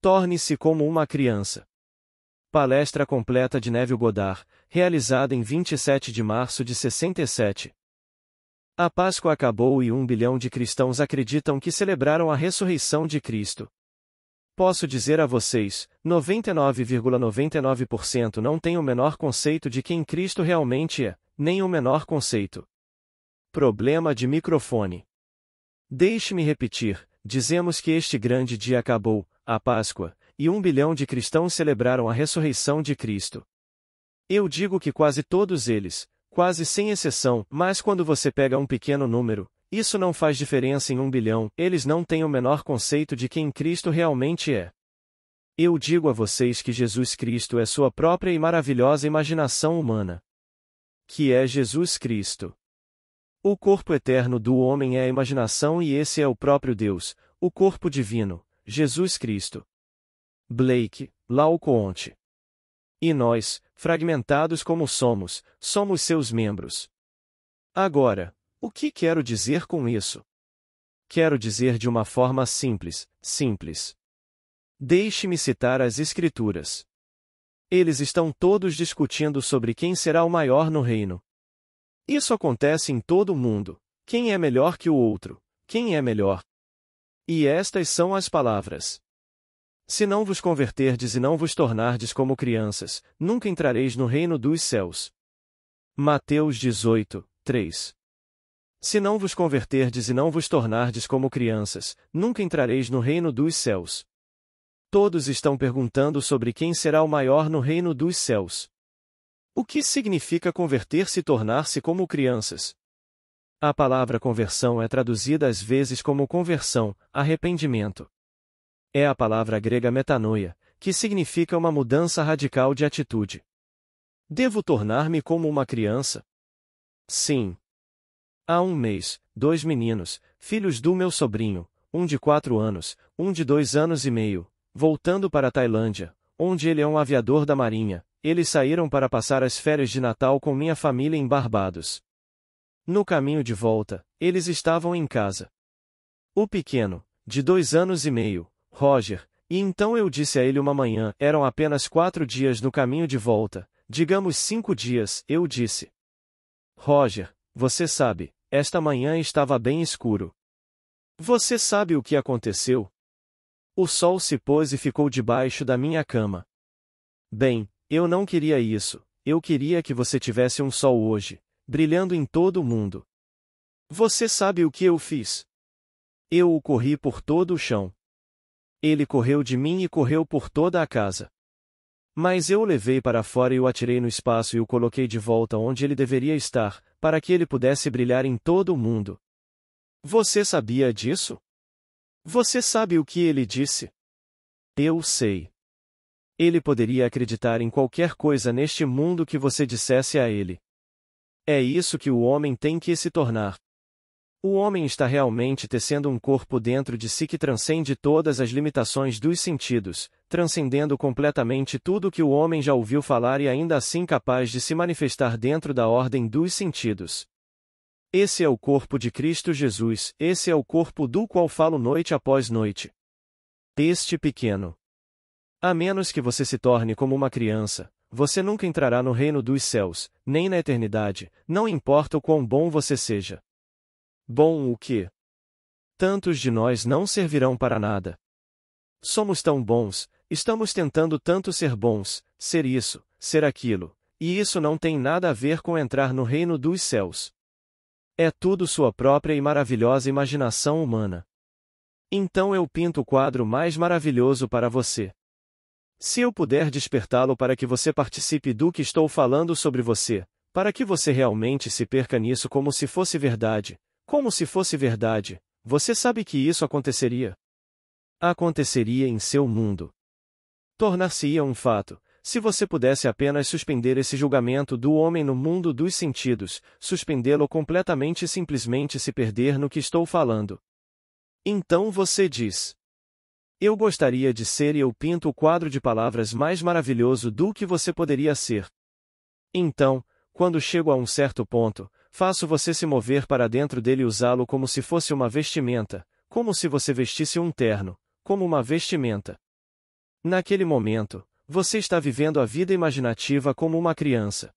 Torne-se como uma criança. Palestra completa de Neville Goddard, realizada em 27 de março de 67. A Páscoa acabou e 1 bilhão de cristãos acreditam que celebraram a ressurreição de Cristo. Posso dizer a vocês, 99,99% não tem o menor conceito de quem Cristo realmente é, nem o menor conceito. Problema de microfone. Deixe-me repetir, dizemos que este grande dia acabou, a Páscoa, e 1 bilhão de cristãos celebraram a ressurreição de Cristo. Eu digo que quase todos eles, quase sem exceção, mas quando você pega um pequeno número, isso não faz diferença em 1 bilhão, eles não têm o menor conceito de quem Cristo realmente é. Eu digo a vocês que Jesus Cristo é sua própria e maravilhosa imaginação humana. Que é Jesus Cristo. O corpo eterno do homem é a imaginação e esse é o próprio Deus, o corpo divino, Jesus Cristo. Blake, Laocoonte. E nós, fragmentados como somos seus membros. Agora, o que quero dizer com isso? Quero dizer de uma forma simples. Deixe-me citar as Escrituras. Eles estão todos discutindo sobre quem será o maior no reino. Isso acontece em todo o mundo. Quem é melhor que o outro? Quem é melhor? E estas são as palavras. Se não vos converterdes e não vos tornardes como crianças, nunca entrareis no reino dos céus. Mateus 18, 3. Se não vos converterdes e não vos tornardes como crianças, nunca entrareis no reino dos céus. Todos estão perguntando sobre quem será o maior no reino dos céus. O que significa converter-se e tornar-se como crianças? A palavra conversão é traduzida às vezes como conversão, arrependimento. É a palavra grega metanoia, que significa uma mudança radical de atitude. Devo tornar-me como uma criança? Sim. Há um mês, 2 meninos, filhos do meu sobrinho, um de 4 anos, um de 2 anos e meio, voltando para a Tailândia, onde ele é um aviador da Marinha, eles saíram para passar as férias de Natal com minha família em Barbados. No caminho de volta, eles estavam em casa. O pequeno, de 2 anos e meio, Roger, e então eu disse a ele uma manhã, eram apenas 4 dias no caminho de volta, digamos 5 dias, eu disse. Roger, você sabe, esta manhã estava bem escuro. Você sabe o que aconteceu? O sol se pôs e ficou debaixo da minha cama. Bem, eu não queria isso, eu queria que você tivesse um sol hoje, brilhando em todo o mundo. Você sabe o que eu fiz? Eu o corri por todo o chão. Ele correu de mim e correu por toda a casa. Mas eu o levei para fora e o atirei no espaço e o coloquei de volta onde ele deveria estar, para que ele pudesse brilhar em todo o mundo. Você sabia disso? Você sabe o que ele disse? Eu sei. Ele poderia acreditar em qualquer coisa neste mundo que você dissesse a ele. É isso que o homem tem que se tornar. O homem está realmente tecendo um corpo dentro de si que transcende todas as limitações dos sentidos, transcendendo completamente tudo que o homem já ouviu falar e ainda assim capaz de se manifestar dentro da ordem dos sentidos. Esse é o corpo de Cristo Jesus, esse é o corpo do qual falo noite após noite. Este pequeno. A menos que você se torne como uma criança, você nunca entrará no reino dos céus, nem na eternidade, não importa o quão bom você seja. Bom o quê? Tantos de nós não servirão para nada. Somos tão bons, estamos tentando tanto ser bons, ser isso, ser aquilo, e isso não tem nada a ver com entrar no reino dos céus. É tudo sua própria e maravilhosa imaginação humana. Então eu pinto o quadro mais maravilhoso para você. Se eu puder despertá-lo para que você participe do que estou falando sobre você, para que você realmente se perca nisso como se fosse verdade, você sabe que isso aconteceria? Aconteceria em seu mundo. Tornar-se-ia um fato, se você pudesse apenas suspender esse julgamento do homem no mundo dos sentidos, suspendê-lo completamente e simplesmente se perder no que estou falando. Então você diz: eu gostaria de ser e eu pinto o quadro de palavras mais maravilhoso do que você poderia ser. Então, quando chego a um certo ponto, faço você se mover para dentro dele e usá-lo como se fosse uma vestimenta, como se você vestisse um terno, como uma vestimenta. Naquele momento, você está vivendo a vida imaginativa como uma criança.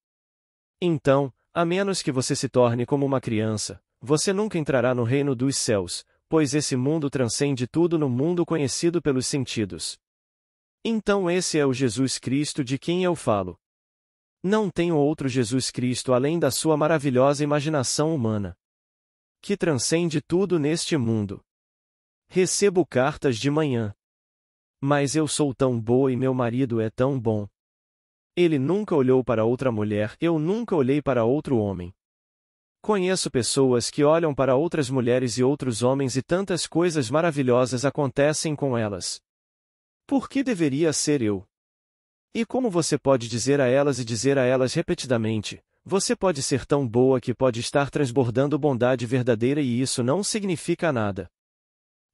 Então, a menos que você se torne como uma criança, você nunca entrará no reino dos céus, pois esse mundo transcende tudo no mundo conhecido pelos sentidos. Então esse é o Jesus Cristo de quem eu falo. Não tenho outro Jesus Cristo além da sua maravilhosa imaginação humana, que transcende tudo neste mundo. Recebo cartas de manhã. Mas eu sou tão boa e meu marido é tão bom. Ele nunca olhou para outra mulher, eu nunca olhei para outro homem. Conheço pessoas que olham para outras mulheres e outros homens e tantas coisas maravilhosas acontecem com elas. Por que deveria ser eu? E como você pode dizer a elas e dizer a elas repetidamente, você pode ser tão boa que pode estar transbordando bondade verdadeira e isso não significa nada.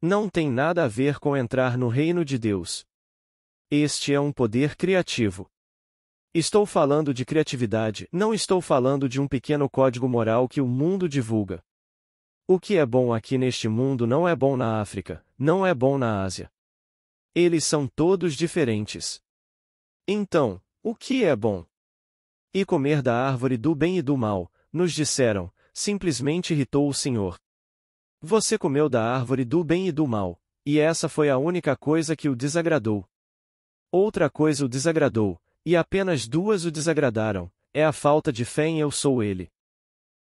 Não tem nada a ver com entrar no reino de Deus. Este é um poder criativo. Estou falando de criatividade, não estou falando de um pequeno código moral que o mundo divulga. O que é bom aqui neste mundo não é bom na África, não é bom na Ásia. Eles são todos diferentes. Então, o que é bom? E comer da árvore do bem e do mal, nos disseram, simplesmente irritou o Senhor. Você comeu da árvore do bem e do mal, e essa foi a única coisa que o desagradou. Outra coisa o desagradou, e apenas duas o desagradaram, é a falta de fé em eu sou ele.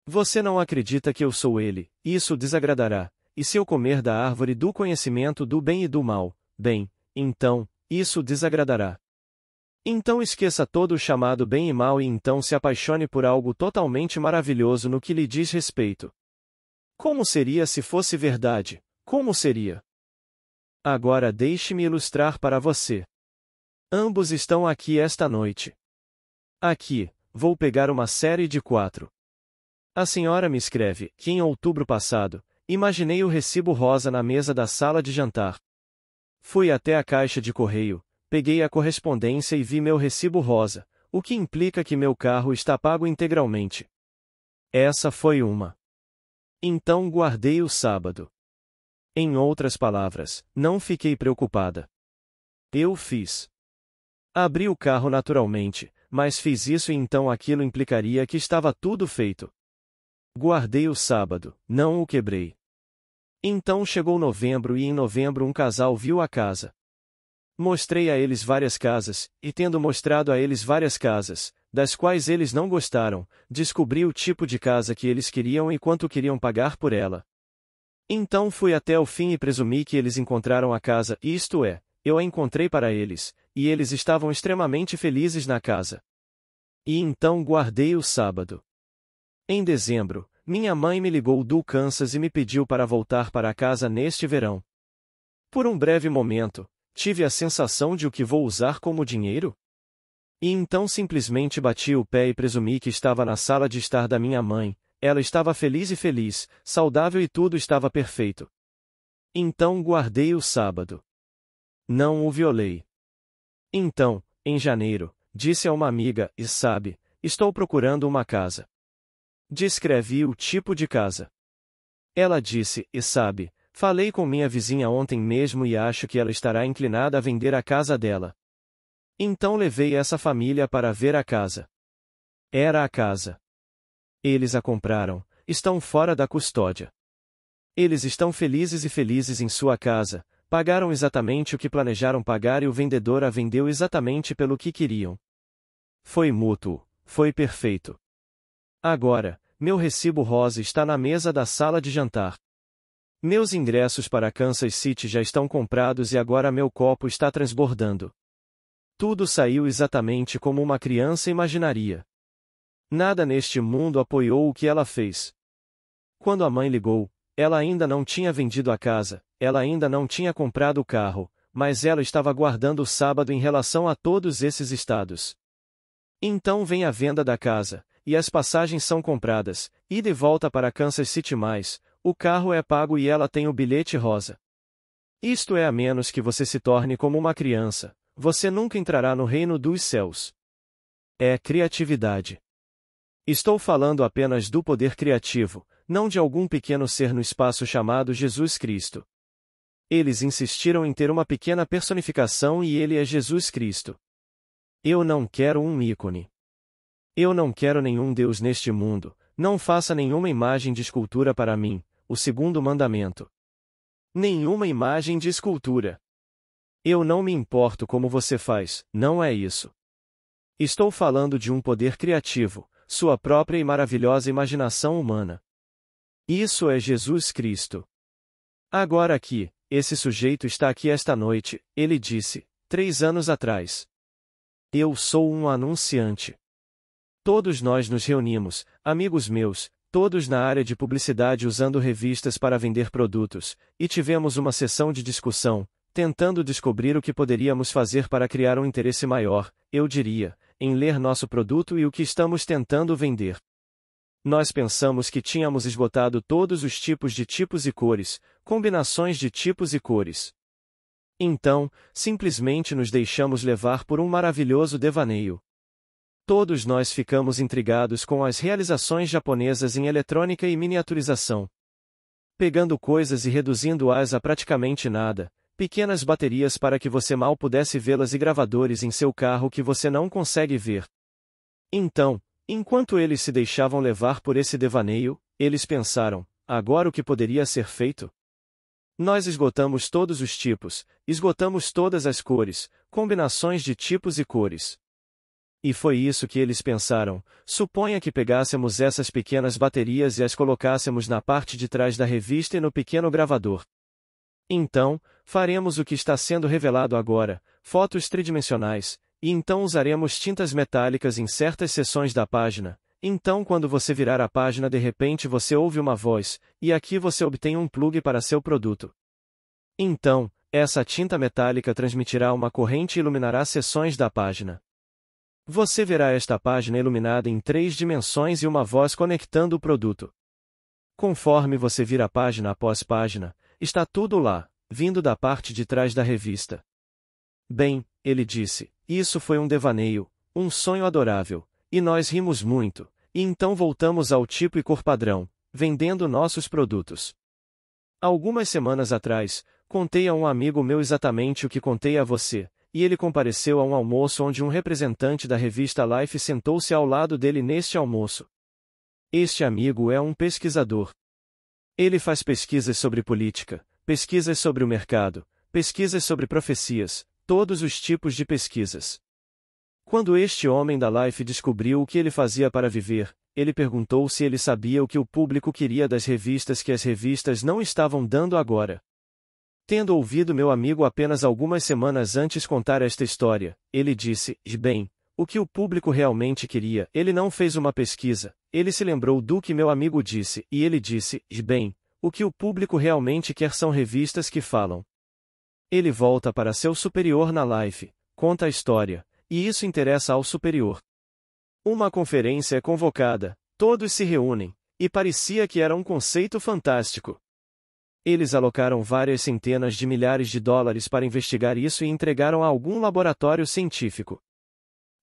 Você não acredita que eu sou ele, isso o desagradará, e se eu comer da árvore do conhecimento do bem e do mal, bem, então, isso o desagradará. Então esqueça todo o chamado bem e mal e então se apaixone por algo totalmente maravilhoso no que lhe diz respeito. Como seria se fosse verdade? Como seria? Agora deixe-me ilustrar para você. Ambos estão aqui esta noite. Aqui, vou pegar uma série de 4. A senhora me escreve que em outubro passado, imaginei o recibo rosa na mesa da sala de jantar. Fui até a caixa de correio, peguei a correspondência e vi meu recibo rosa, o que implica que meu carro está pago integralmente. Essa foi uma. Então guardei o sábado. Em outras palavras, não fiquei preocupada. Eu fiz. Abri o carro naturalmente, mas fiz isso e então aquilo implicaria que estava tudo feito. Guardei o sábado, não o quebrei. Então chegou novembro e em novembro um casal viu a casa. Mostrei a eles várias casas, e tendo mostrado a eles várias casas, das quais eles não gostaram, descobri o tipo de casa que eles queriam e quanto queriam pagar por ela. Então fui até o fim e presumi que eles encontraram a casa, isto é, eu a encontrei para eles, e eles estavam extremamente felizes na casa. E então guardei o sábado. Em dezembro, minha mãe me ligou do Kansas e me pediu para voltar para casa neste verão. Por um breve momento, tive a sensação de o que vou usar como dinheiro? E então simplesmente bati o pé e presumi que estava na sala de estar da minha mãe, ela estava feliz, saudável e tudo estava perfeito. Então guardei o sábado. Não o violei. Então, em janeiro, disse a uma amiga, e sabe, estou procurando uma casa. Descrevi o tipo de casa. Ela disse, e sabe, falei com minha vizinha ontem mesmo e acho que ela estará inclinada a vender a casa dela. Então levei essa família para ver a casa. Era a casa. Eles a compraram, estão fora da custódia. Eles estão felizes em sua casa, pagaram exatamente o que planejaram pagar e o vendedor a vendeu exatamente pelo que queriam. Foi mútuo, foi perfeito. Agora, meu recibo rosa está na mesa da sala de jantar. Meus ingressos para Kansas City já estão comprados e agora meu copo está transbordando. Tudo saiu exatamente como uma criança imaginaria. Nada neste mundo apoiou o que ela fez. Quando a mãe ligou, ela ainda não tinha vendido a casa, ela ainda não tinha comprado o carro, mas ela estava guardando o sábado em relação a todos esses estados. Então vem a venda da casa, e as passagens são compradas, ida e volta para Kansas City mais, o carro é pago e ela tem o bilhete rosa. Isto é a menos que você se torne como uma criança, você nunca entrará no reino dos céus. É criatividade. Estou falando apenas do poder criativo, não de algum pequeno ser no espaço chamado Jesus Cristo. Eles insistiram em ter uma pequena personificação e ele é Jesus Cristo. Eu não quero um ícone. Eu não quero nenhum Deus neste mundo, não faça nenhuma imagem de escultura para mim, o segundo mandamento. Nenhuma imagem de escultura. Eu não me importo como você faz, não é isso. Estou falando de um poder criativo, sua própria e maravilhosa imaginação humana. Isso é Jesus Cristo. Agora aqui, esse sujeito está aqui esta noite, ele disse, 3 anos atrás. Eu sou um anunciante. Todos nós nos reunimos, amigos meus, todos na área de publicidade usando revistas para vender produtos, e tivemos uma sessão de discussão, tentando descobrir o que poderíamos fazer para criar um interesse maior, eu diria, em ler nosso produto e o que estamos tentando vender. Nós pensamos que tínhamos esgotado todos os tipos e cores, combinações de tipos e cores. Então, simplesmente nos deixamos levar por um maravilhoso devaneio. Todos nós ficamos intrigados com as realizações japonesas em eletrônica e miniaturização. Pegando coisas e reduzindo-as a praticamente nada, pequenas baterias para que você mal pudesse vê-las e gravadores em seu carro que você não consegue ver. Então, enquanto eles se deixavam levar por esse devaneio, eles pensaram, agora o que poderia ser feito? Nós esgotamos todos os tipos, esgotamos todas as cores, combinações de tipos e cores. E foi isso que eles pensaram, suponha que pegássemos essas pequenas baterias e as colocássemos na parte de trás da revista e no pequeno gravador. Então, faremos o que está sendo revelado agora, fotos tridimensionais, e então usaremos tintas metálicas em certas seções da página. Então quando você virar a página de repente você ouve uma voz, e aqui você obtém um plug para seu produto. Então, essa tinta metálica transmitirá uma corrente e iluminará seções da página. Você verá esta página iluminada em 3 dimensões e uma voz conectando o produto. Conforme você vira página após página, está tudo lá, vindo da parte de trás da revista. Bem, ele disse, isso foi um devaneio, um sonho adorável, e nós rimos muito, e então voltamos ao tipo e cor padrão, vendendo nossos produtos. Algumas semanas atrás, contei a um amigo meu exatamente o que contei a você, e ele compareceu a um almoço onde um representante da revista Life sentou-se ao lado dele neste almoço. Este amigo é um pesquisador. Ele faz pesquisas sobre política, pesquisas sobre o mercado, pesquisas sobre profecias, todos os tipos de pesquisas. Quando este homem da Life descobriu o que ele fazia para viver, ele perguntou se ele sabia o que o público queria das revistas que as revistas não estavam dando agora. Tendo ouvido meu amigo apenas algumas semanas antes contar esta história, ele disse, bem, o que o público realmente queria, ele não fez uma pesquisa, ele se lembrou do que meu amigo disse, e ele disse, bem, o que o público realmente quer são revistas que falam. Ele volta para seu superior na Life, conta a história, e isso interessa ao superior. Uma conferência é convocada, todos se reúnem, e parecia que era um conceito fantástico. Eles alocaram várias centenas de milhares de dólares para investigar isso e entregaram a algum laboratório científico.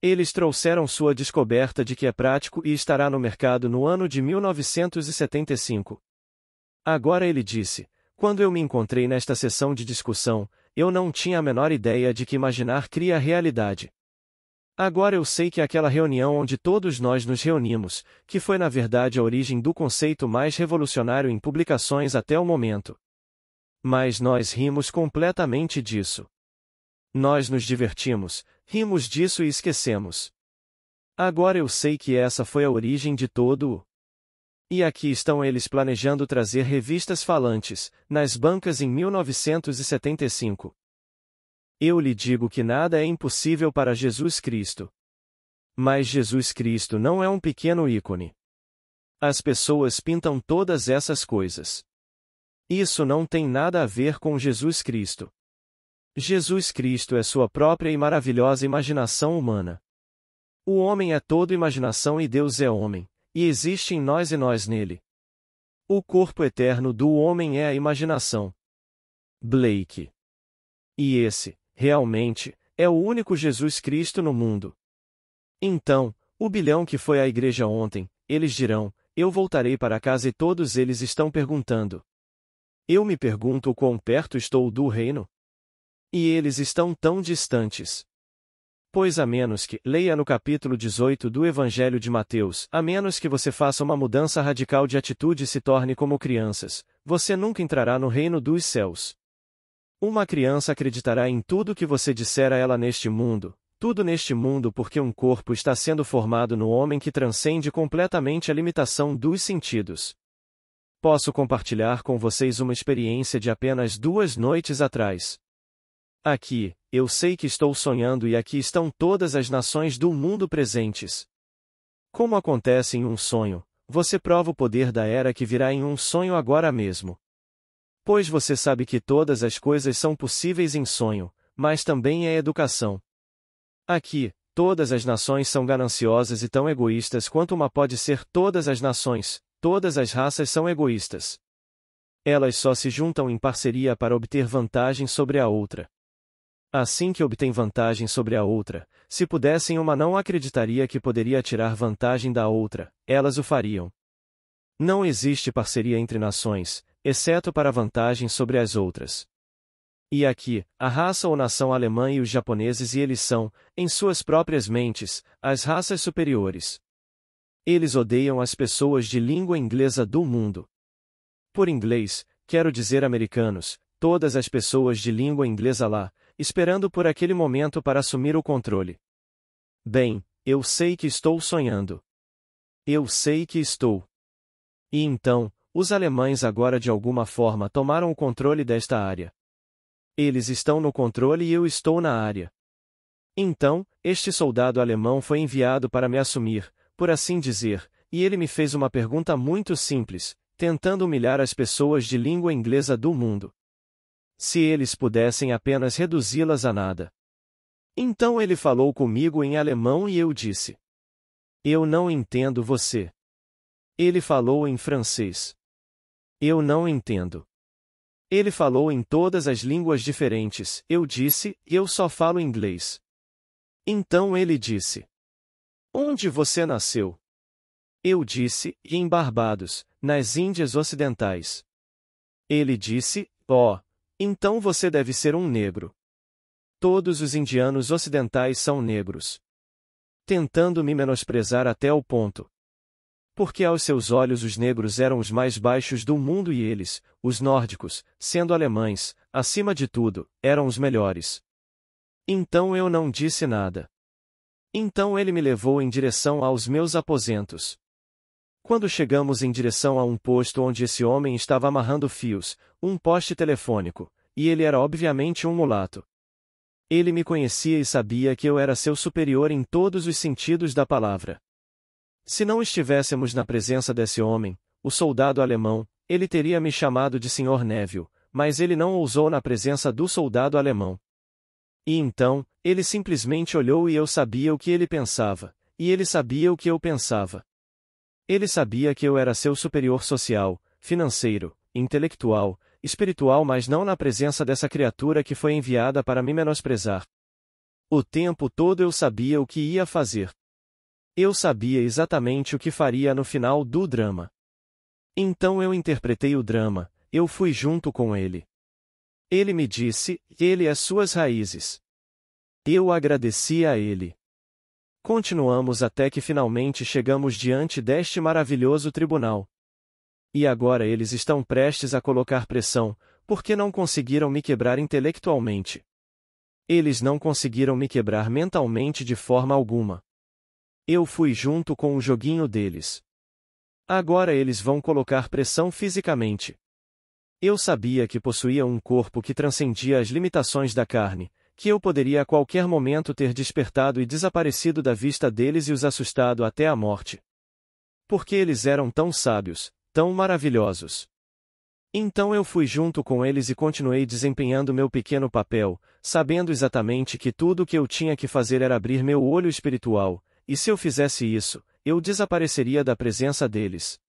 Eles trouxeram sua descoberta de que é prático e estará no mercado no ano de 1975. Agora ele disse, quando eu me encontrei nesta sessão de discussão, eu não tinha a menor ideia de que imaginar cria realidade. Agora eu sei que aquela reunião onde todos nós nos reunimos, que foi na verdade a origem do conceito mais revolucionário em publicações até o momento. Mas nós rimos completamente disso. Nós nos divertimos, rimos disso e esquecemos. Agora eu sei que essa foi a origem de todo o. E aqui estão eles planejando trazer revistas falantes, nas bancas em 1975. Eu lhe digo que nada é impossível para Jesus Cristo. Mas Jesus Cristo não é um pequeno ícone. As pessoas pintam todas essas coisas. Isso não tem nada a ver com Jesus Cristo. Jesus Cristo é sua própria e maravilhosa imaginação humana. O homem é todo imaginação e Deus é homem, e existe em nós e nós nele. O corpo eterno do homem é a imaginação. Blake. E esse, realmente, é o único Jesus Cristo no mundo. Então, o bilhão que foi à igreja ontem, eles dirão, eu voltarei para casa e todos eles estão perguntando. Eu me pergunto o quão perto estou do reino? E eles estão tão distantes. Pois a menos que, leia no capítulo 18 do Evangelho de Mateus, a menos que você faça uma mudança radical de atitude e se torne como crianças, você nunca entrará no reino dos céus. Uma criança acreditará em tudo que você disser a ela neste mundo, tudo neste mundo porque um corpo está sendo formado no homem que transcende completamente a limitação dos sentidos. Posso compartilhar com vocês uma experiência de apenas 2 noites atrás. Aqui, eu sei que estou sonhando e aqui estão todas as nações do mundo presentes. Como acontece em um sonho, você prova o poder da era que virá em um sonho agora mesmo. Pois você sabe que todas as coisas são possíveis em sonho, mas também é educação. Aqui, todas as nações são gananciosas e tão egoístas quanto uma pode ser. Todas as nações, todas as raças são egoístas. Elas só se juntam em parceria para obter vantagem sobre a outra. Assim que obtém vantagem sobre a outra, se pudessem uma não acreditaria que poderia tirar vantagem da outra, elas o fariam. Não existe parceria entre nações, exceto para vantagem sobre as outras. E aqui, a raça ou nação alemã e os japoneses e eles são, em suas próprias mentes, as raças superiores. Eles odeiam as pessoas de língua inglesa do mundo. Por inglês, quero dizer americanos, todas as pessoas de língua inglesa lá, esperando por aquele momento para assumir o controle. Bem, eu sei que estou sonhando. Eu sei que estou. E então, os alemães agora de alguma forma tomaram o controle desta área. Eles estão no controle e eu estou na área. Então, este soldado alemão foi enviado para me assumir, por assim dizer, e ele me fez uma pergunta muito simples, tentando humilhar as pessoas de língua inglesa do mundo. Se eles pudessem apenas reduzi-las a nada. Então ele falou comigo em alemão e eu disse: Eu não entendo você. Ele falou em francês. Eu não entendo. Ele falou em todas as línguas diferentes, eu disse, eu só falo inglês. Então ele disse: Onde você nasceu? Eu disse, em Barbados, nas Índias Ocidentais. Ele disse, então você deve ser um negro. Todos os indianos ocidentais são negros. Tentando me menosprezar até o ponto. Porque aos seus olhos os negros eram os mais baixos do mundo e eles, os nórdicos, sendo alemães, acima de tudo, eram os melhores. Então eu não disse nada. Então ele me levou em direção aos meus aposentos. Quando chegamos em direção a um posto onde esse homem estava amarrando fios, um poste telefônico, e ele era obviamente um mulato. Ele me conhecia e sabia que eu era seu superior em todos os sentidos da palavra. Se não estivéssemos na presença desse homem, o soldado alemão, ele teria me chamado de Sr. Neville, mas ele não ousou na presença do soldado alemão. E então, ele simplesmente olhou e eu sabia o que ele pensava, e ele sabia o que eu pensava. Ele sabia que eu era seu superior social, financeiro, intelectual, espiritual, mas não na presença dessa criatura que foi enviada para me menosprezar. O tempo todo eu sabia o que ia fazer. Eu sabia exatamente o que faria no final do drama. Então eu interpretei o drama, eu fui junto com ele. Ele me disse, ele é suas raízes. Eu agradeci a ele. Continuamos até que finalmente chegamos diante deste maravilhoso tribunal. E agora eles estão prestes a colocar pressão, porque não conseguiram me quebrar intelectualmente. Eles não conseguiram me quebrar mentalmente de forma alguma. Eu fui junto com o joguinho deles. Agora eles vão colocar pressão fisicamente. Eu sabia que possuía um corpo que transcendia as limitações da carne, que eu poderia a qualquer momento ter despertado e desaparecido da vista deles e os assustado até a morte. Porque eles eram tão sábios, tão maravilhosos. Então eu fui junto com eles e continuei desempenhando meu pequeno papel, sabendo exatamente que tudo o que eu tinha que fazer era abrir meu olho espiritual, e se eu fizesse isso, eu desapareceria da presença deles.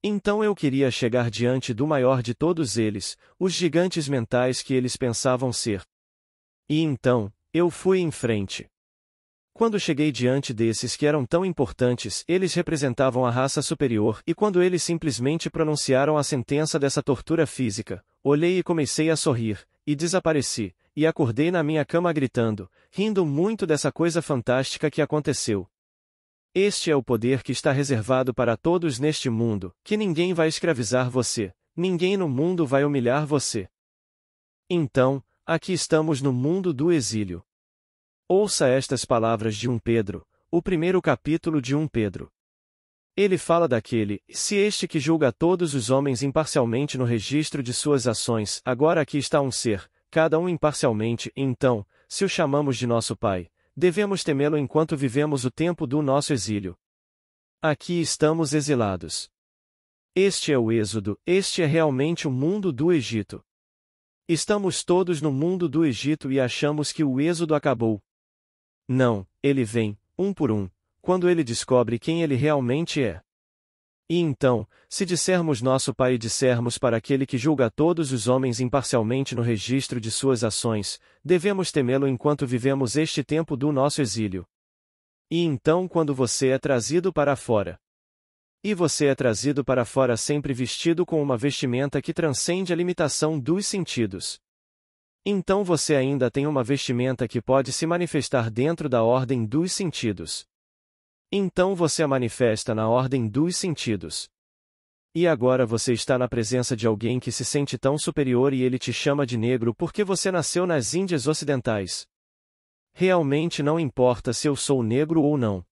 Então eu queria chegar diante do maior de todos eles, os gigantes mentais que eles pensavam ser. E então, eu fui em frente. Quando cheguei diante desses que eram tão importantes, eles representavam a raça superior, e quando eles simplesmente pronunciaram a sentença dessa tortura física, olhei e comecei a sorrir, e desapareci, e acordei na minha cama gritando, rindo muito dessa coisa fantástica que aconteceu. Este é o poder que está reservado para todos neste mundo, que ninguém vai escravizar você, ninguém no mundo vai humilhar você. Então, aqui estamos no mundo do exílio. Ouça estas palavras de 1 Pedro, o primeiro capítulo de 1 Pedro. Ele fala daquele, se este que julga todos os homens imparcialmente no registro de suas ações, agora aqui está um ser, cada um imparcialmente, então, se o chamamos de nosso Pai, devemos temê-lo enquanto vivemos o tempo do nosso exílio. Aqui estamos exilados. Este é o Êxodo, este é realmente o mundo do Egito. Estamos todos no mundo do Egito e achamos que o Êxodo acabou. Não, ele vem, um por um, quando ele descobre quem ele realmente é. E então, se dissermos nosso Pai e dissermos para aquele que julga todos os homens imparcialmente no registro de suas ações, devemos temê-lo enquanto vivemos este tempo do nosso exílio. E então quando você é trazido para fora. E você é trazido para fora sempre vestido com uma vestimenta que transcende a limitação dos sentidos. Então você ainda tem uma vestimenta que pode se manifestar dentro da ordem dos sentidos. Então você a manifesta na ordem dos sentidos. E agora você está na presença de alguém que se sente tão superior e ele te chama de negro porque você nasceu nas Índias Ocidentais. Realmente não importa se eu sou negro ou não.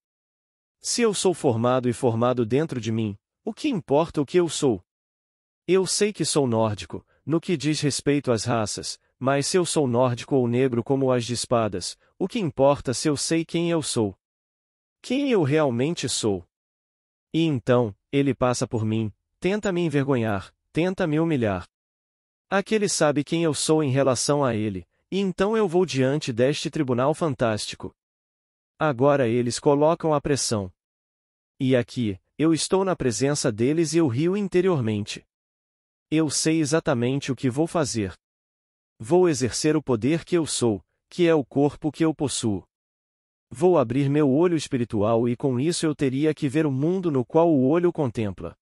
Se eu sou formado e formado dentro de mim, o que importa o que eu sou? Eu sei que sou nórdico, no que diz respeito às raças, mas se eu sou nórdico ou negro como as de espadas, o que importa se eu sei quem eu sou? Quem eu realmente sou? E então, ele passa por mim, tenta me envergonhar, tenta me humilhar. Aquele sabe quem eu sou em relação a ele, e então eu vou diante deste tribunal fantástico. Agora eles colocam a pressão. E aqui, eu estou na presença deles e eu rio interiormente. Eu sei exatamente o que vou fazer. Vou exercer o poder que eu sou, que é o corpo que eu possuo. Vou abrir meu olho espiritual e com isso eu teria que ver o mundo no qual o olho contempla.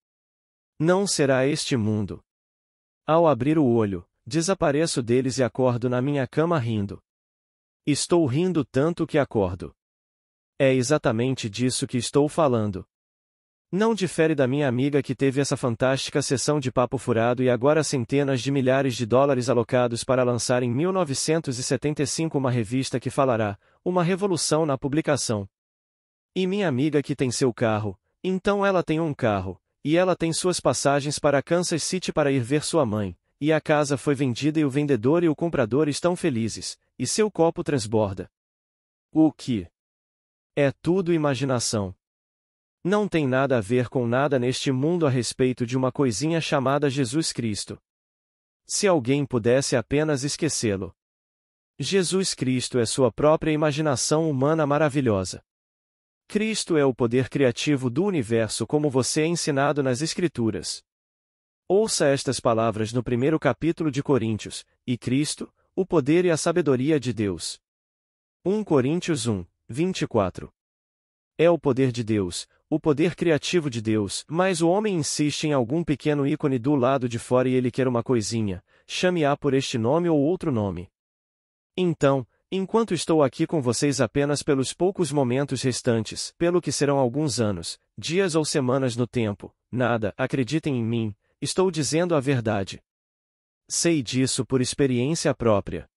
Não será este mundo. Ao abrir o olho, desapareço deles e acordo na minha cama rindo. Estou rindo tanto que acordo. É exatamente disso que estou falando. Não difere da minha amiga que teve essa fantástica sessão de papo furado e agora centenas de milhares de dólares alocados para lançar em 1975 uma revista que falará, uma revolução na publicação. E minha amiga que tem seu carro, então ela tem um carro, e ela tem suas passagens para Kansas City para ir ver sua mãe, e a casa foi vendida e o vendedor e o comprador estão felizes, e seu copo transborda. O que? É tudo imaginação. Não tem nada a ver com nada neste mundo a respeito de uma coisinha chamada Jesus Cristo. Se alguém pudesse apenas esquecê-lo. Jesus Cristo é sua própria imaginação humana maravilhosa. Cristo é o poder criativo do universo como você é ensinado nas Escrituras. Ouça estas palavras no primeiro capítulo de Coríntios, e Cristo, o poder e a sabedoria de Deus. 1 Coríntios 1, 24. É o poder de Deus, o poder criativo de Deus, mas o homem insiste em algum pequeno ícone do lado de fora e ele quer uma coisinha, chame-a por este nome ou outro nome. Então, enquanto estou aqui com vocês apenas pelos poucos momentos restantes, pelo que serão alguns anos, dias ou semanas no tempo, nada, acreditem em mim, estou dizendo a verdade. Sei disso por experiência própria.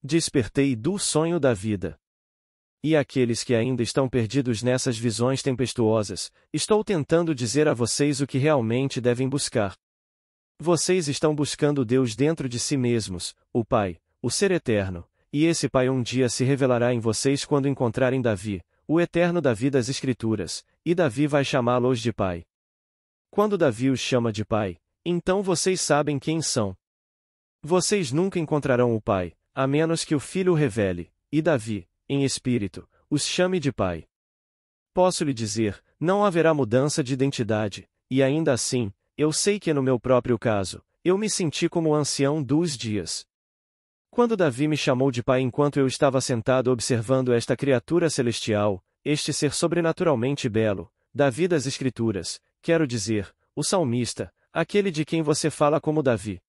Despertei do sonho da vida. E aqueles que ainda estão perdidos nessas visões tempestuosas, estou tentando dizer a vocês o que realmente devem buscar. Vocês estão buscando Deus dentro de si mesmos, o Pai, o Ser Eterno, e esse Pai um dia se revelará em vocês quando encontrarem Davi, o Eterno Davi das Escrituras, e Davi vai chamá-los de Pai. Quando Davi os chama de Pai, então vocês sabem quem são. Vocês nunca encontrarão o Pai, a menos que o Filho o revele, e Davi, em espírito, os chame de Pai. Posso lhe dizer, não haverá mudança de identidade, e ainda assim, eu sei que no meu próprio caso, eu me senti como o ancião dos dias. Quando Davi me chamou de pai enquanto eu estava sentado observando esta criatura celestial, este ser sobrenaturalmente belo, Davi das Escrituras, quero dizer, o salmista, aquele de quem você fala como Davi.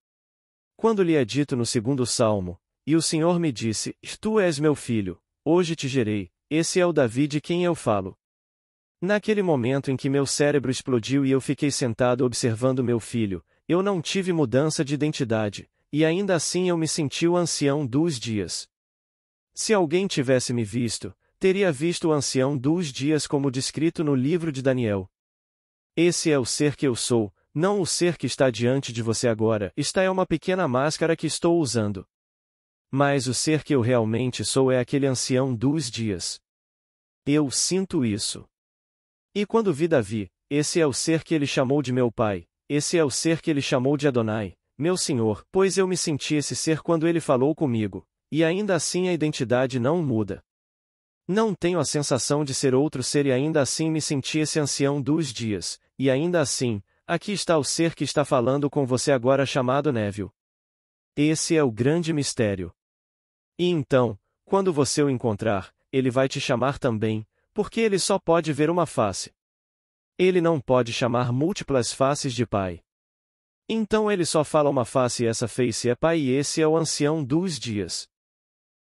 Quando lhe é dito no segundo salmo, e o Senhor me disse, Tu és meu filho, hoje te gerei, esse é o Davi de quem eu falo. Naquele momento em que meu cérebro explodiu e eu fiquei sentado observando meu filho, eu não tive mudança de identidade, e ainda assim eu me senti o ancião dos dias. Se alguém tivesse me visto, teria visto o ancião dos dias como descrito no livro de Daniel. Esse é o ser que eu sou, não o ser que está diante de você agora, esta é uma pequena máscara que estou usando. Mas o ser que eu realmente sou é aquele ancião dos dias. Eu sinto isso. E quando vi Davi, esse é o ser que ele chamou de meu pai, esse é o ser que ele chamou de Adonai, meu Senhor, pois eu me senti esse ser quando ele falou comigo, e ainda assim a identidade não muda. Não tenho a sensação de ser outro ser e ainda assim me senti esse ancião dos dias, e ainda assim, aqui está o ser que está falando com você agora chamado Neville. Esse é o grande mistério. E então, quando você o encontrar, ele vai te chamar também, porque ele só pode ver uma face. Ele não pode chamar múltiplas faces de pai. Então ele só fala uma face e essa face é pai e esse é o ancião dos dias.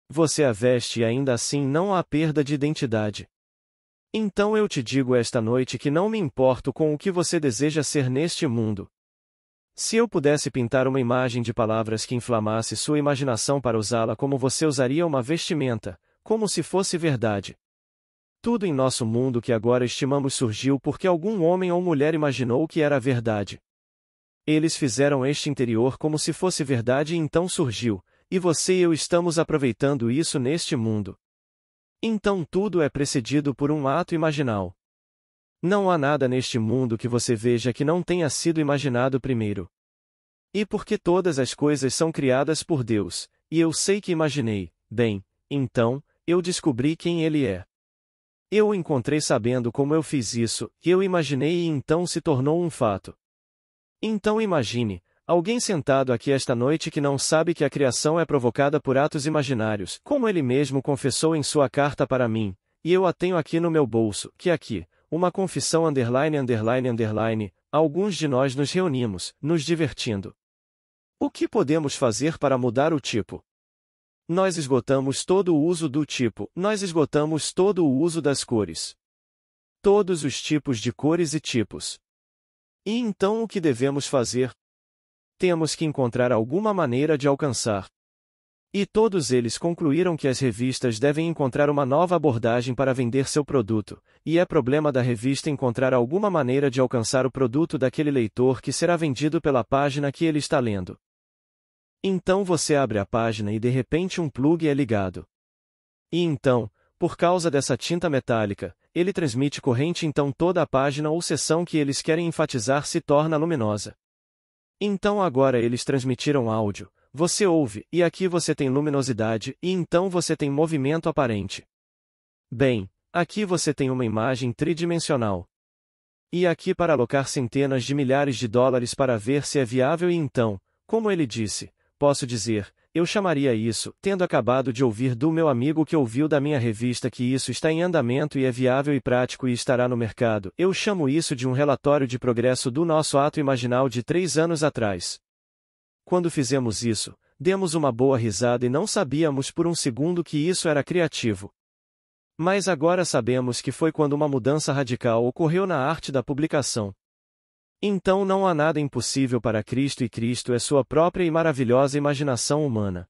Você a veste e ainda assim não há perda de identidade. Então eu te digo esta noite que não me importo com o que você deseja ser neste mundo. Se eu pudesse pintar uma imagem de palavras que inflamasse sua imaginação para usá-la como você usaria uma vestimenta, como se fosse verdade. Tudo em nosso mundo que agora estimamos surgiu porque algum homem ou mulher imaginou que era verdade. Eles fizeram este interior como se fosse verdade e então surgiu, e você e eu estamos aproveitando isso neste mundo. Então tudo é precedido por um ato imaginal. Não há nada neste mundo que você veja que não tenha sido imaginado primeiro. E porque todas as coisas são criadas por Deus, e eu sei que imaginei, bem, então, eu descobri quem Ele é. Eu o encontrei sabendo como eu fiz isso, e eu imaginei e então se tornou um fato. Então imagine, alguém sentado aqui esta noite que não sabe que a criação é provocada por atos imaginários, como ele mesmo confessou em sua carta para mim, e eu a tenho aqui no meu bolso, que aqui, uma confissão ____, alguns de nós nos reunimos, nos divertindo. O que podemos fazer para mudar o tipo? Nós esgotamos todo o uso do tipo, nós esgotamos todo o uso das cores. Todos os tipos de cores e tipos. E então o que devemos fazer? Temos que encontrar alguma maneira de alcançar. E todos eles concluíram que as revistas devem encontrar uma nova abordagem para vender seu produto, e é problema da revista encontrar alguma maneira de alcançar o produto daquele leitor que será vendido pela página que ele está lendo. Então você abre a página e de repente um plug é ligado. E então, por causa dessa tinta metálica, ele transmite corrente então toda a página ou seção que eles querem enfatizar se torna luminosa. Então agora eles transmitiram áudio, você ouve, e aqui você tem luminosidade, e então você tem movimento aparente. Bem, aqui você tem uma imagem tridimensional. E aqui para alocar centenas de milhares de dólares para ver se é viável e então, como ele disse, posso dizer, eu chamaria isso, tendo acabado de ouvir do meu amigo que ouviu da minha revista que isso está em andamento e é viável e prático e estará no mercado, eu chamo isso de um relatório de progresso do nosso ato imaginal de 3 anos atrás. Quando fizemos isso, demos uma boa risada e não sabíamos por um segundo que isso era criativo. Mas agora sabemos que foi quando uma mudança radical ocorreu na arte da publicação. Então não há nada impossível para Cristo e Cristo é sua própria e maravilhosa imaginação humana.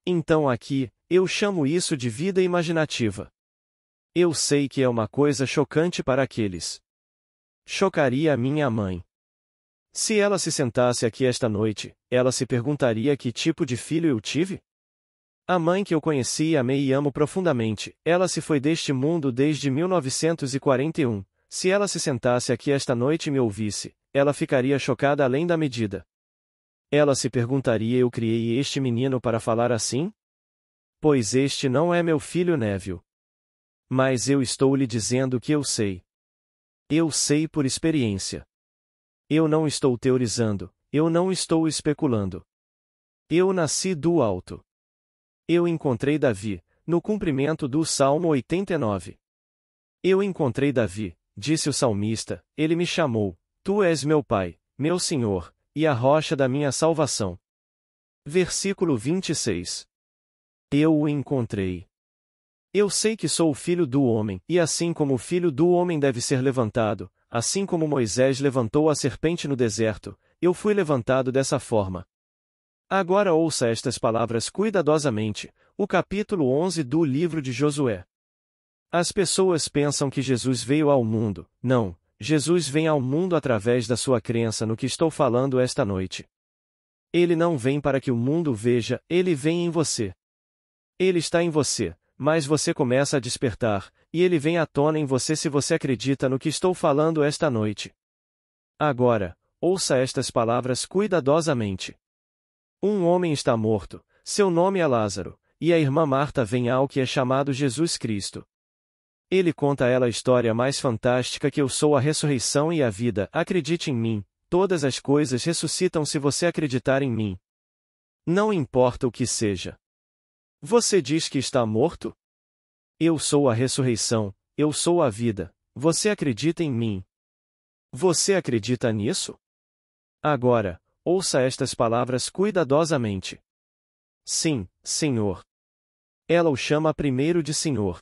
Então aqui, eu chamo isso de vida imaginativa. Eu sei que é uma coisa chocante para aqueles. Chocaria a minha mãe. Se ela se sentasse aqui esta noite, ela se perguntaria que tipo de filho eu tive? A mãe que eu conheci e amei e amo profundamente, ela se foi deste mundo desde 1941. Se ela se sentasse aqui esta noite e me ouvisse, ela ficaria chocada além da medida. Ela se perguntaria: eu criei este menino para falar assim? Pois este não é meu filho Neville. Mas eu estou lhe dizendo que eu sei. Eu sei por experiência. Eu não estou teorizando, eu não estou especulando. Eu nasci do alto. Eu encontrei Davi, no cumprimento do Salmo 89. Eu encontrei Davi, disse o salmista, ele me chamou, tu és meu pai, meu Senhor, e a rocha da minha salvação. Versículo 26. Eu o encontrei. Eu sei que sou o filho do homem, e assim como o filho do homem deve ser levantado, assim como Moisés levantou a serpente no deserto, eu fui levantado dessa forma. Agora ouça estas palavras cuidadosamente, o capítulo 11 do livro de Josué. As pessoas pensam que Jesus veio ao mundo. Não, Jesus vem ao mundo através da sua crença no que estou falando esta noite. Ele não vem para que o mundo veja, ele vem em você. Ele está em você, mas você começa a despertar, e ele vem à tona em você se você acredita no que estou falando esta noite. Agora, ouça estas palavras cuidadosamente. Um homem está morto, seu nome é Lázaro, e a irmã Marta vem ao que é chamado Jesus Cristo. Ele conta a ela a história mais fantástica que eu sou a ressurreição e a vida, acredite em mim, todas as coisas ressuscitam se você acreditar em mim. Não importa o que seja. Você diz que está morto? Eu sou a ressurreição, eu sou a vida, você acredita em mim? Você acredita nisso? Agora, ouça estas palavras cuidadosamente. Sim, Senhor. Ela o chama primeiro de Senhor.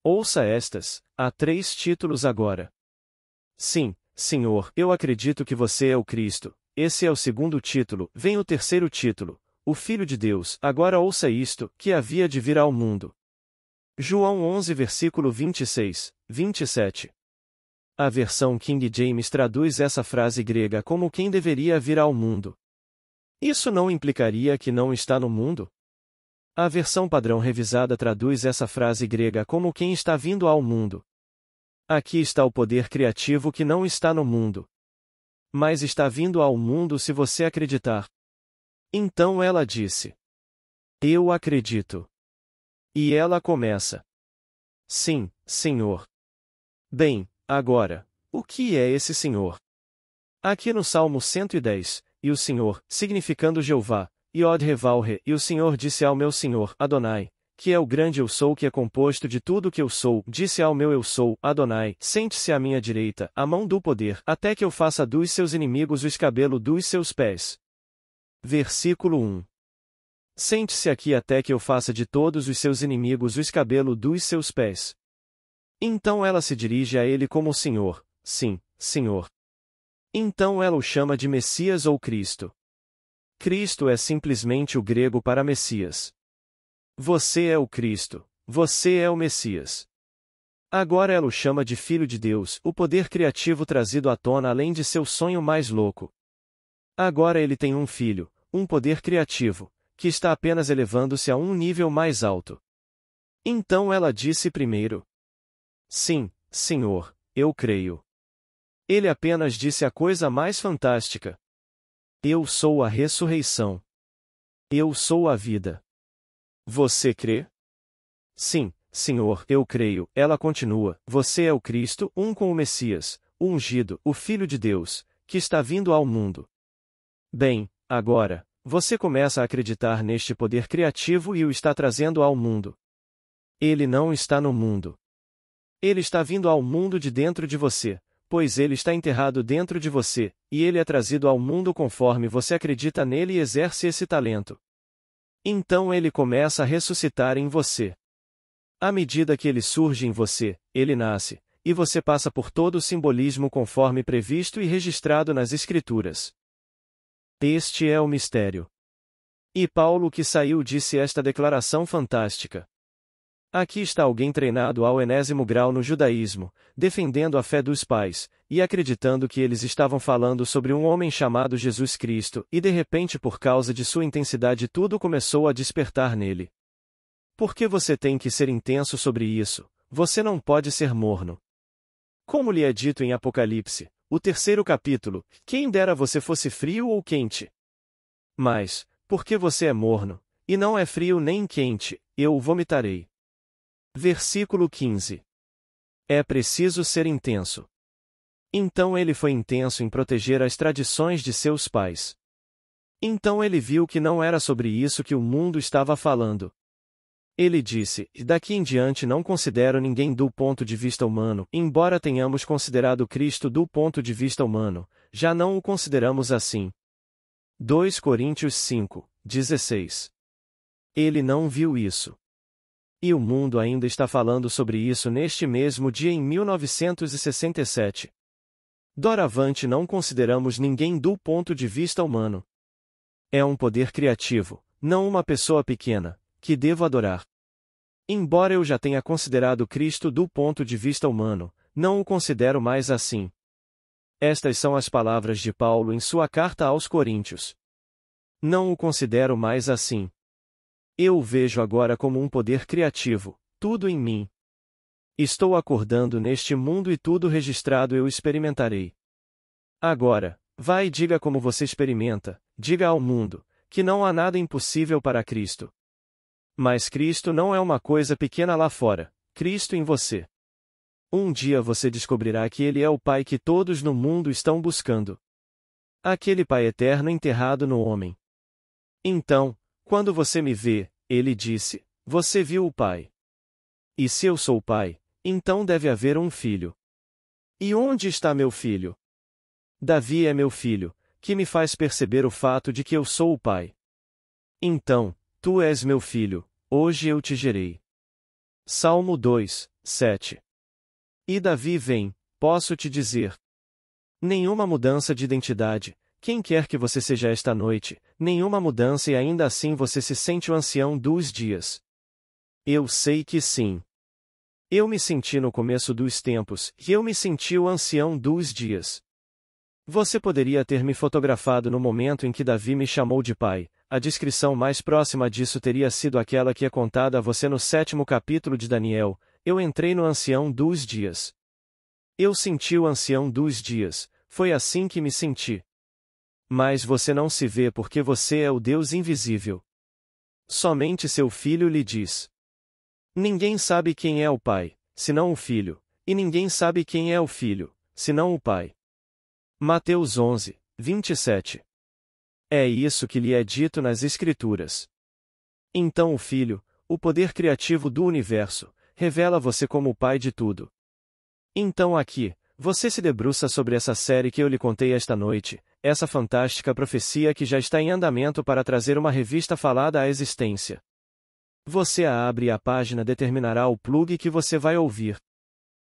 Ouça estas, há 3 títulos agora. Sim, Senhor, eu acredito que você é o Cristo. Esse é o segundo título, vem o terceiro título, o Filho de Deus. Agora ouça isto, que havia de vir ao mundo. João 11 versículo 26, 27. A versão King James traduz essa frase grega como quem deveria vir ao mundo. Isso não implicaria que não está no mundo? A versão padrão revisada traduz essa frase grega como quem está vindo ao mundo. Aqui está o poder criativo que não está no mundo. Mas está vindo ao mundo se você acreditar. Então ela disse: Eu acredito. E ela começa: Sim, Senhor. Bem, agora, o que é esse Senhor? Aqui no Salmo 110, e o Senhor, significando Jeová, Yod-He-Vav-He, e o Senhor disse ao meu Senhor, Adonai, que é o grande eu sou que é composto de tudo que eu sou, disse ao meu eu sou, Adonai, sente-se à minha direita, a mão do poder, até que eu faça dos seus inimigos o escabelo dos seus pés. Versículo 1. Sente-se aqui até que eu faça de todos os seus inimigos o escabelo dos seus pés. Então ela se dirige a ele como Senhor, sim, Senhor. Então ela o chama de Messias ou Cristo. Cristo é simplesmente o grego para Messias. Você é o Cristo, você é o Messias. Agora ela o chama de Filho de Deus, o poder criativo trazido à tona além de seu sonho mais louco. Agora ele tem um filho, um poder criativo, que está apenas elevando-se a um nível mais alto. Então ela disse primeiro: Sim, Senhor, eu creio. Ele apenas disse a coisa mais fantástica. Eu sou a ressurreição. Eu sou a vida. Você crê? Sim, Senhor, eu creio. Ela continua: Você é o Cristo, um com o Messias, o ungido, o Filho de Deus, que está vindo ao mundo. Bem, agora, você começa a acreditar neste poder criativo e o está trazendo ao mundo. Ele não está no mundo. Ele está vindo ao mundo de dentro de você, pois ele está enterrado dentro de você, e ele é trazido ao mundo conforme você acredita nele e exerce esse talento. Então ele começa a ressuscitar em você. À medida que ele surge em você, ele nasce, e você passa por todo o simbolismo conforme previsto e registrado nas Escrituras. Este é o mistério. E Paulo que saiu disse esta declaração fantástica. Aqui está alguém treinado ao enésimo grau no judaísmo, defendendo a fé dos pais, e acreditando que eles estavam falando sobre um homem chamado Jesus Cristo, e de repente por causa de sua intensidade tudo começou a despertar nele. Por que você tem que ser intenso sobre isso? Você não pode ser morno. Como lhe é dito em Apocalipse, o 3º capítulo, quem dera você fosse frio ou quente. Mas, porque você é morno, e não é frio nem quente, eu o vomitarei. Versículo 15. É preciso ser intenso. Então ele foi intenso em proteger as tradições de seus pais. Então ele viu que não era sobre isso que o mundo estava falando. Ele disse: Daqui em diante não considero ninguém do ponto de vista humano, embora tenhamos considerado Cristo do ponto de vista humano, já não o consideramos assim. 2 Coríntios 5, 16. Ele não viu isso. E o mundo ainda está falando sobre isso neste mesmo dia em 1967. Doravante não consideramos ninguém do ponto de vista humano. É um poder criativo, não uma pessoa pequena, que devo adorar. Embora eu já tenha considerado Cristo do ponto de vista humano, não o considero mais assim. Estas são as palavras de Paulo em sua carta aos Coríntios. Não o considero mais assim. Eu o vejo agora como um poder criativo, tudo em mim. Estou acordando neste mundo e tudo registrado eu experimentarei. Agora, vai e diga como você experimenta, diga ao mundo, que não há nada impossível para Cristo. Mas Cristo não é uma coisa pequena lá fora, Cristo em você. Um dia você descobrirá que Ele é o Pai que todos no mundo estão buscando. Aquele Pai eterno enterrado no homem. Então, quando você me vê, Ele disse, você viu o Pai. E se eu sou o Pai, então deve haver um filho. E onde está meu filho? Davi é meu filho, que me faz perceber o fato de que eu sou o Pai. Então, tu és meu filho, hoje eu te gerei. Salmo 2, 7. E Davi vem, posso te dizer. Nenhuma mudança de identidade, quem quer que você seja esta noite, nenhuma mudança e ainda assim você se sente o ancião dos dias. Eu sei que sim. Eu me senti no começo dos tempos, e eu me senti o ancião dos dias. Você poderia ter me fotografado no momento em que Davi me chamou de pai, a descrição mais próxima disso teria sido aquela que é contada a você no 7º capítulo de Daniel, eu entrei no ancião dos dias. Eu senti o ancião dos dias, foi assim que me senti. Mas você não se vê porque você é o Deus invisível. Somente seu filho lhe diz. Ninguém sabe quem é o pai, senão o filho, e ninguém sabe quem é o filho, senão o pai. Mateus 11, 27. É isso que lhe é dito nas Escrituras. Então o Filho, o poder criativo do universo, revela você como o Pai de tudo. Então aqui, você se debruça sobre essa série que eu lhe contei esta noite, essa fantástica profecia que já está em andamento para trazer uma revista falada à existência. Você a abre e a página determinará o plug que você vai ouvir.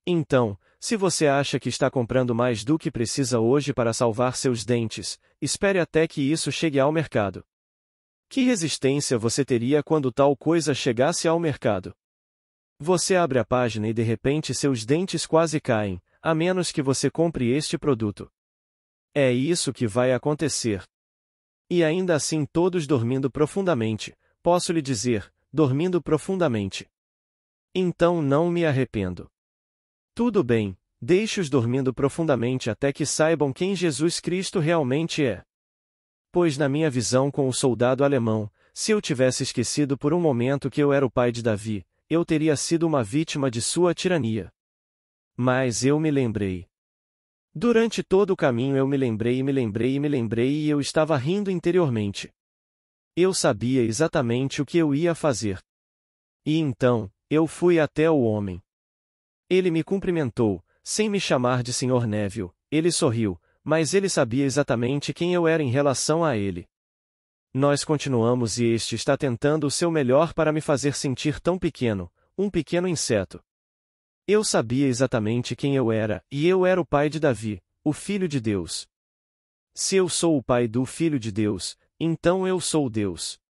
Então, se você acha que está comprando mais do que precisa hoje para salvar seus dentes, espere até que isso chegue ao mercado. Que resistência você teria quando tal coisa chegasse ao mercado? Você abre a página e de repente seus dentes quase caem, a menos que você compre este produto. É isso que vai acontecer. E ainda assim todos dormindo profundamente, posso lhe dizer, dormindo profundamente. Então não me arrependo. Tudo bem, deixe-os dormindo profundamente até que saibam quem Jesus Cristo realmente é. Pois na minha visão com o soldado alemão, se eu tivesse esquecido por um momento que eu era o pai de Davi, eu teria sido uma vítima de sua tirania. Mas eu me lembrei. Durante todo o caminho eu me lembrei e eu estava rindo interiormente. Eu sabia exatamente o que eu ia fazer. E então, eu fui até o homem. Ele me cumprimentou, sem me chamar de Sr. Neville, ele sorriu, mas ele sabia exatamente quem eu era em relação a ele. Nós continuamos e este está tentando o seu melhor para me fazer sentir tão pequeno, um pequeno inseto. Eu sabia exatamente quem eu era, e eu era o pai de Davi, o Filho de Deus. Se eu sou o pai do Filho de Deus, então eu sou Deus.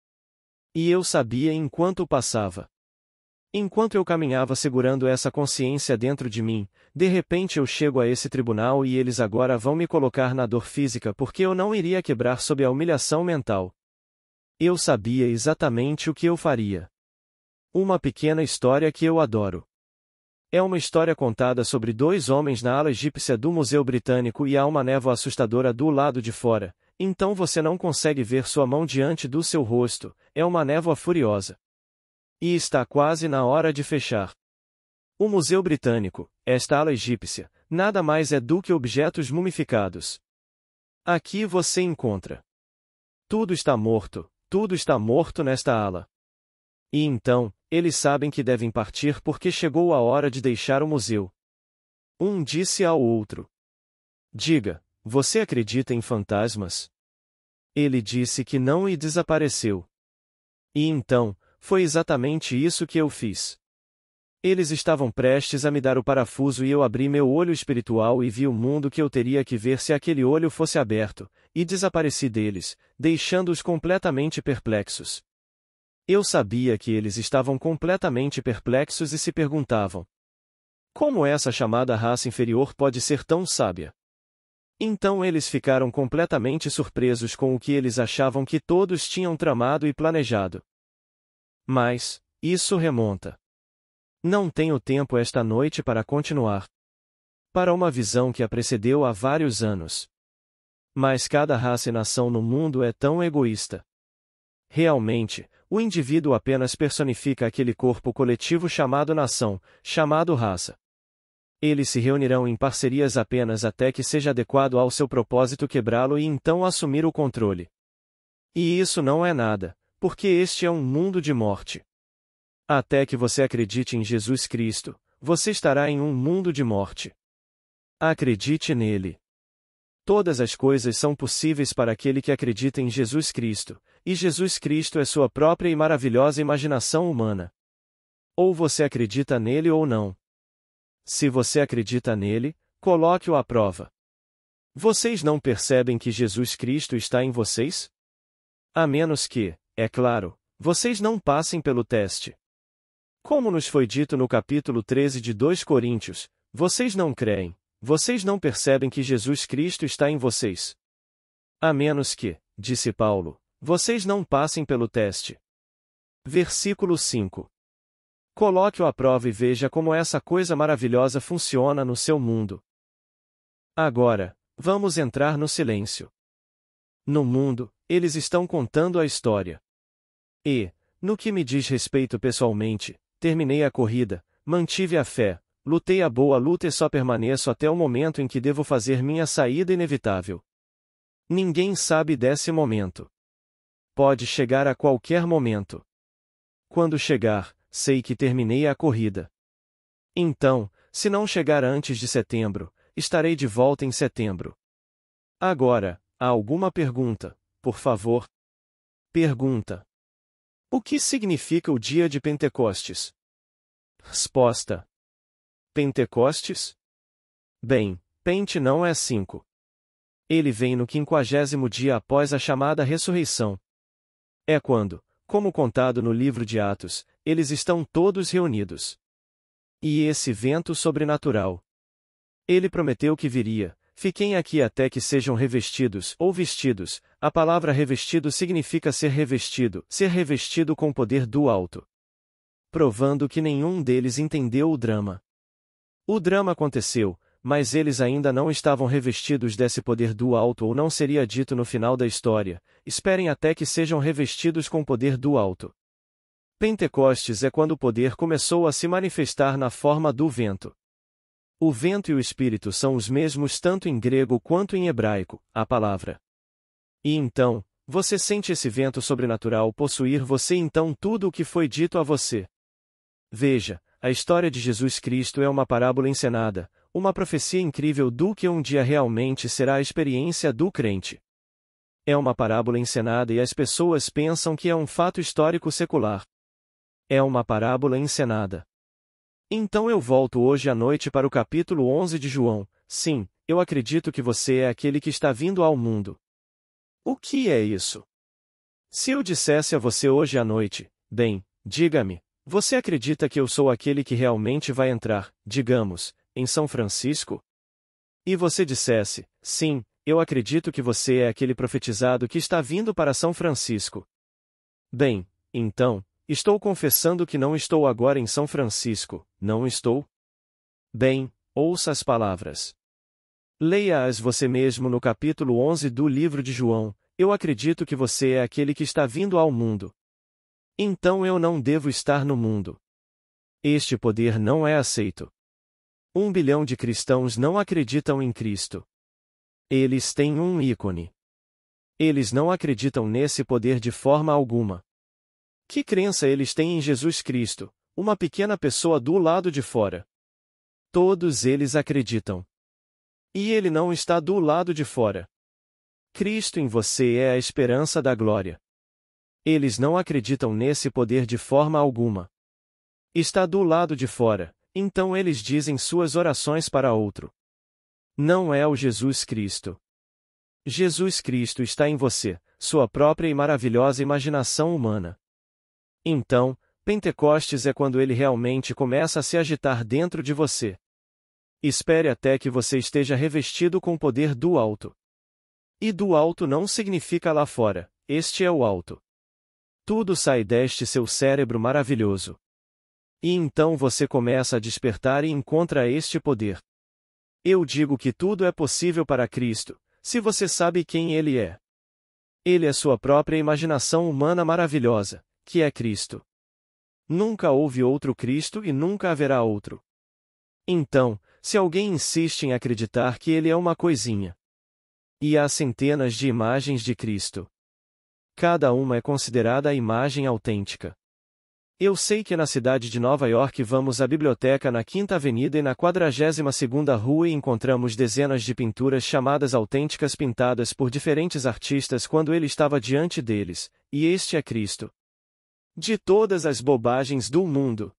E eu sabia enquanto passava. Enquanto eu caminhava segurando essa consciência dentro de mim, de repente eu chego a esse tribunal e eles agora vão me colocar na dor física porque eu não iria quebrar sob a humilhação mental. Eu sabia exatamente o que eu faria. Uma pequena história que eu adoro. É uma história contada sobre dois homens na ala egípcia do Museu Britânico e há uma névoa assustadora do lado de fora, então você não consegue ver sua mão diante do seu rosto, é uma névoa furiosa. E está quase na hora de fechar. O Museu Britânico, esta ala egípcia, nada mais é do que objetos mumificados. Aqui você encontra. Tudo está morto nesta ala. E então, eles sabem que devem partir porque chegou a hora de deixar o museu. Um disse ao outro. Diga, você acredita em fantasmas? Ele disse que não e desapareceu. E então, foi exatamente isso que eu fiz. Eles estavam prestes a me dar o parafuso e eu abri meu olho espiritual e vi o mundo que eu teria que ver se aquele olho fosse aberto, e desapareci deles, deixando-os completamente perplexos. Eu sabia que eles estavam completamente perplexos e se perguntavam: como essa chamada raça inferior pode ser tão sábia? Então eles ficaram completamente surpresos com o que eles achavam que todos tinham tramado e planejado. Mas, isso remonta. Não tenho tempo esta noite para continuar. Para uma visão que a precedeu há vários anos. Mas cada raça e nação no mundo é tão egoísta. Realmente, o indivíduo apenas personifica aquele corpo coletivo chamado nação, chamado raça. Eles se reunirão em parcerias apenas até que seja adequado ao seu propósito quebrá-lo e então assumir o controle. E isso não é nada, porque este é um mundo de morte. Até que você acredite em Jesus Cristo, você estará em um mundo de morte. Acredite nele. Todas as coisas são possíveis para aquele que acredita em Jesus Cristo, e Jesus Cristo é sua própria e maravilhosa imaginação humana. Ou você acredita nele ou não. Se você acredita nele, coloque-o à prova. Vocês não percebem que Jesus Cristo está em vocês? A menos que, é claro, vocês não passem pelo teste. Como nos foi dito no capítulo 13 de 2 Coríntios, vocês não creem, vocês não percebem que Jesus Cristo está em vocês. A menos que, disse Paulo, vocês não passem pelo teste. Versículo 5. Coloque-o à prova e veja como essa coisa maravilhosa funciona no seu mundo. Agora, vamos entrar no silêncio. No mundo, eles estão contando a história. E, no que me diz respeito pessoalmente, terminei a corrida, mantive a fé, lutei a boa luta e só permaneço até o momento em que devo fazer minha saída inevitável. Ninguém sabe desse momento. Pode chegar a qualquer momento. Quando chegar, sei que terminei a corrida. Então, se não chegar antes de setembro, estarei de volta em setembro. Agora, há alguma pergunta, por favor? Pergunta: o que significa o dia de Pentecostes? Resposta: Pentecostes? Bem, Pente não é 5. Ele vem no 50º dia após a chamada ressurreição. É quando, como contado no livro de Atos, eles estão todos reunidos. E esse vento sobrenatural. Ele prometeu que viria. Fiquem aqui até que sejam revestidos ou vestidos. A palavra revestido significa ser revestido com o poder do alto. Provando que nenhum deles entendeu o drama. O drama aconteceu, mas eles ainda não estavam revestidos desse poder do alto ou não seria dito no final da história. Esperem até que sejam revestidos com o poder do alto. Pentecostes é quando o poder começou a se manifestar na forma do vento. O vento e o Espírito são os mesmos tanto em grego quanto em hebraico, a palavra. E então, você sente esse vento sobrenatural possuir você e então tudo o que foi dito a você. Veja, a história de Jesus Cristo é uma parábola encenada, uma profecia incrível do que um dia realmente será a experiência do crente. É uma parábola encenada e as pessoas pensam que é um fato histórico secular. É uma parábola encenada. Então eu volto hoje à noite para o capítulo 11 de João. Sim, eu acredito que você é aquele que está vindo ao mundo. O que é isso? Se eu dissesse a você hoje à noite, bem, diga-me, você acredita que eu sou aquele que realmente vai entrar, digamos, em São Francisco? E você dissesse, sim, eu acredito que você é aquele profetizado que está vindo para São Francisco. Bem, então, estou confessando que não estou agora em São Francisco, não estou? Bem, ouça as palavras. Leia-as você mesmo no capítulo 11 do livro de João. Eu acredito que você é aquele que está vindo ao mundo. Então eu não devo estar no mundo. Este poder não é aceito. 1 bilhão de cristãos não acreditam em Cristo. Eles têm um ícone. Eles não acreditam nesse poder de forma alguma. Que crença eles têm em Jesus Cristo, uma pequena pessoa do lado de fora? Todos eles acreditam. E ele não está do lado de fora. Cristo em você é a esperança da glória. Eles não acreditam nesse poder de forma alguma. Está do lado de fora, então eles dizem suas orações para outro. Não é o Jesus Cristo. Jesus Cristo está em você, sua própria e maravilhosa imaginação humana. Então, Pentecostes é quando ele realmente começa a se agitar dentro de você. Espere até que você esteja revestido com o poder do alto. E do alto não significa lá fora, este é o alto. Tudo sai deste seu cérebro maravilhoso. E então você começa a despertar e encontra este poder. Eu digo que tudo é possível para Cristo, se você sabe quem Ele é. Ele é sua própria imaginação humana maravilhosa, que é Cristo. Nunca houve outro Cristo e nunca haverá outro. Então, se alguém insiste em acreditar que Ele é uma coisinha, e há centenas de imagens de Cristo. Cada uma é considerada a imagem autêntica. Eu sei que na cidade de Nova York vamos à biblioteca na 5ª Avenida e na 42ª Rua e encontramos dezenas de pinturas chamadas autênticas pintadas por diferentes artistas quando ele estava diante deles, e este é Cristo. De todas as bobagens do mundo.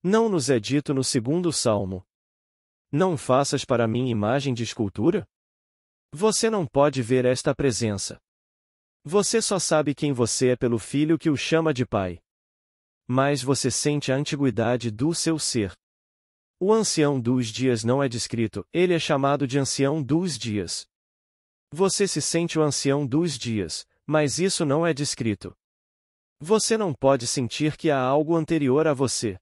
Não nos é dito no 2º Salmo: não faças para mim imagem de escultura? Você não pode ver esta presença. Você só sabe quem você é pelo Filho que o chama de Pai. Mas você sente a antiguidade do seu ser. O ancião dos dias não é descrito, ele é chamado de ancião dos dias. Você se sente o ancião dos dias, mas isso não é descrito. Você não pode sentir que há algo anterior a você.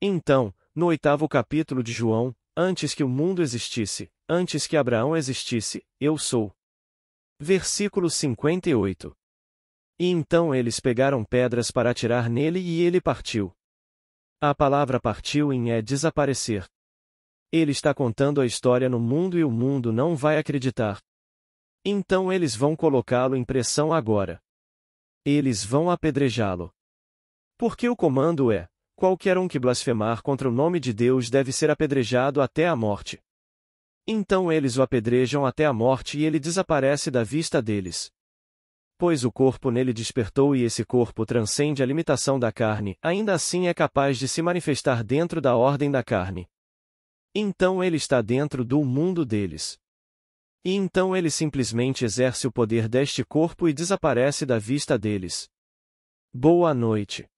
Então, no 8º capítulo de João, antes que o mundo existisse, antes que Abraão existisse, eu sou. Versículo 58. E então eles pegaram pedras para atirar nele e ele partiu. A palavra partiu em é desaparecer. Ele está contando a história no mundo e o mundo não vai acreditar. Então eles vão colocá-lo em pressão agora. Eles vão apedrejá-lo. Porque o comando é: qualquer um que blasfemar contra o nome de Deus deve ser apedrejado até a morte. Então eles o apedrejam até a morte e ele desaparece da vista deles. Pois o corpo nele despertou e esse corpo transcende a limitação da carne, ainda assim é capaz de se manifestar dentro da ordem da carne. Então ele está dentro do mundo deles. E então ele simplesmente exerce o poder deste corpo e desaparece da vista deles. Boa noite.